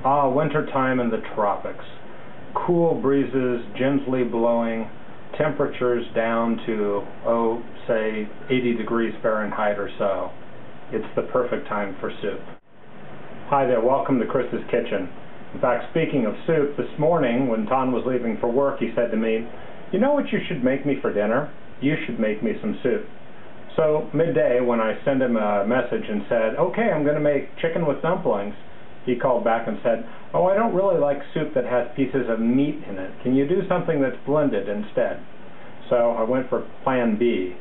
Wintertime in the tropics. Cool breezes gently blowing, temperatures down to, say 80 degrees Fahrenheit or so. It's the perfect time for soup. Hi there, welcome to Chris's Kitchen. In fact, speaking of soup, this morning when Ton was leaving for work, he said to me, "You know what you should make me for dinner? You should make me some soup." So midday, when I sent him a message and said, "Okay, I'm going to make chicken with dumplings," he called back and said, "Oh, I don't really like soup that has pieces of meat in it. Can you do something that's blended instead?" So I went for plan B,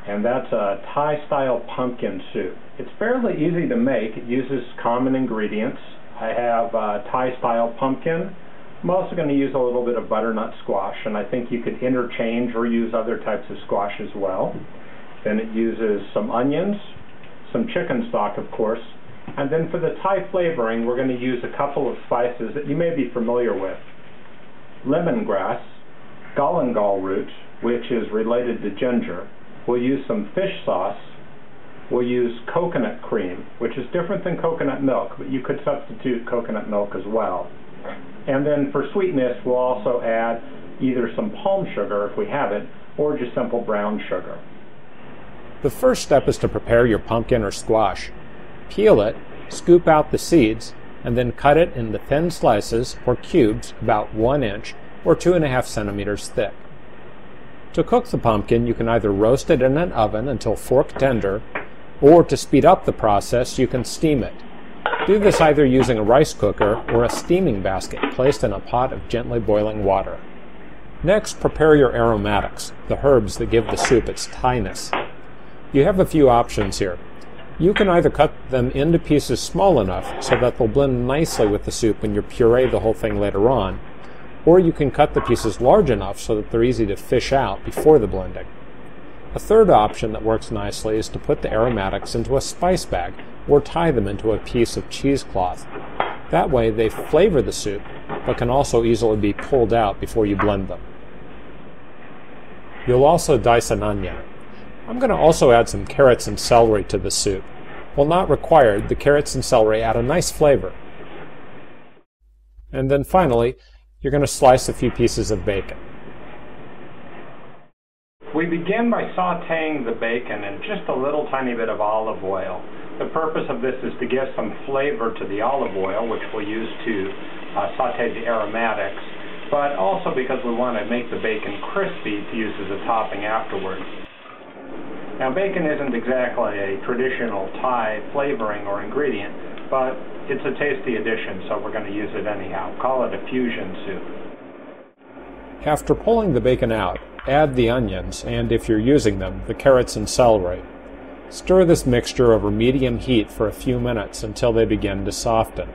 and that's a Thai-style pumpkin soup. It's fairly easy to make. It uses common ingredients. I have Thai-style pumpkin. I'm also going to use a little bit of butternut squash, and I think you could interchange or use other types of squash as well. Then it uses some onions, some chicken stock, of course, and then for the Thai flavoring, we're going to use a couple of spices that you may be familiar with. Lemongrass, galangal root, which is related to ginger. We'll use some fish sauce. We'll use coconut cream, which is different than coconut milk, but you could substitute coconut milk as well. And then for sweetness, we'll also add either some palm sugar, if we have it, or just simple brown sugar. The first step is to prepare your pumpkin or squash. Peel it, scoop out the seeds, and then cut it into thin slices or cubes about 1 inch or 2.5 centimeters thick. To cook the pumpkin, you can either roast it in an oven until fork tender, or to speed up the process, you can steam it. Do this either using a rice cooker or a steaming basket placed in a pot of gently boiling water. Next, prepare your aromatics, the herbs that give the soup its Thainess. You have a few options here. You can either cut them into pieces small enough so that they'll blend nicely with the soup when you puree the whole thing later on, or you can cut the pieces large enough so that they're easy to fish out before the blending. A third option that works nicely is to put the aromatics into a spice bag or tie them into a piece of cheesecloth. That way they flavor the soup, but can also easily be pulled out before you blend them. You'll also dice an onion. I'm going to also add some carrots and celery to the soup. While not required, the carrots and celery add a nice flavor. And then finally, you're going to slice a few pieces of bacon. We begin by sautéing the bacon in just a little tiny bit of olive oil. The purpose of this is to give some flavor to the olive oil, which we'll use to sauté the aromatics, but also because we want to make the bacon crispy to use as a topping afterwards. Now, bacon isn't exactly a traditional Thai flavoring or ingredient, but it's a tasty addition, so we're going to use it anyhow. Call it a fusion soup. After pulling the bacon out, add the onions and, if you're using them, the carrots and celery. Stir this mixture over medium heat for a few minutes until they begin to soften.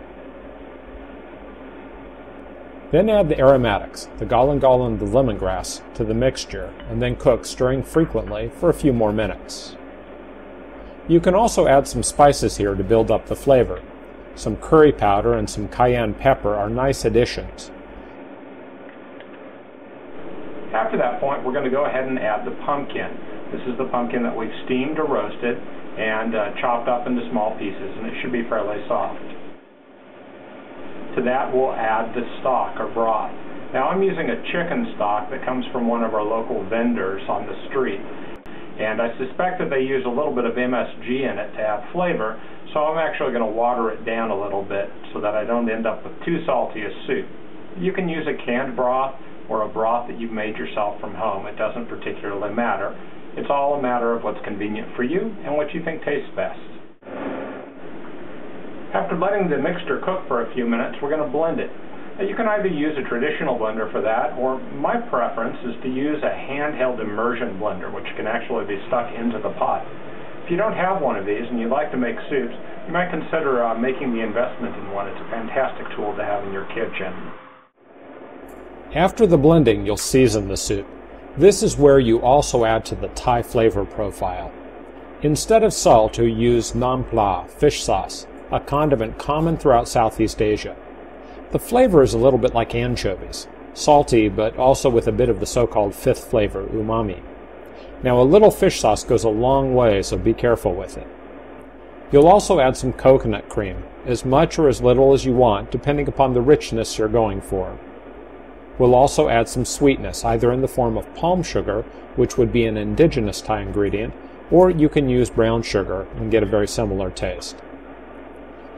Then add the aromatics, the galangal and the lemongrass, to the mixture, and then cook, stirring frequently, for a few more minutes. You can also add some spices here to build up the flavor. Some curry powder and some cayenne pepper are nice additions. After that point, we're going to go ahead and add the pumpkin. This is the pumpkin that we've steamed or roasted and chopped up into small pieces, and it should be fairly soft. To that, we'll add the stock or broth. Now, I'm using a chicken stock that comes from one of our local vendors on the street, and I suspect that they use a little bit of MSG in it to add flavor, so I'm actually going to water it down a little bit so that I don't end up with too salty a soup. You can use a canned broth or a broth that you've made yourself from home. It doesn't particularly matter. It's all a matter of what's convenient for you and what you think tastes best. After letting the mixture cook for a few minutes, we're going to blend it. Now, you can either use a traditional blender for that, or my preference is to use a handheld immersion blender, which can actually be stuck into the pot. If you don't have one of these and you'd like to make soups, you might consider making the investment in one. It's a fantastic tool to have in your kitchen. After the blending, you'll season the soup. This is where you also add to the Thai flavor profile. Instead of salt, you use nam pla, fish sauce, a condiment common throughout Southeast Asia. The flavor is a little bit like anchovies, salty but also with a bit of the so-called fifth flavor, umami. Now, a little fish sauce goes a long way, so be careful with it. You'll also add some coconut cream, as much or as little as you want, depending upon the richness you're going for. We'll also add some sweetness, either in the form of palm sugar, which would be an indigenous Thai ingredient, or you can use brown sugar and get a very similar taste.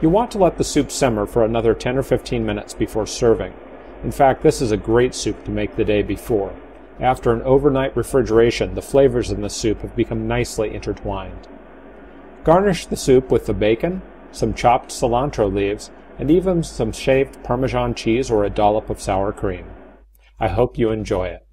You want to let the soup simmer for another 10 or 15 minutes before serving. In fact, this is a great soup to make the day before. After an overnight refrigeration, the flavors in the soup have become nicely intertwined. Garnish the soup with the bacon, some chopped cilantro leaves, and even some shaved Parmesan cheese or a dollop of sour cream. I hope you enjoy it.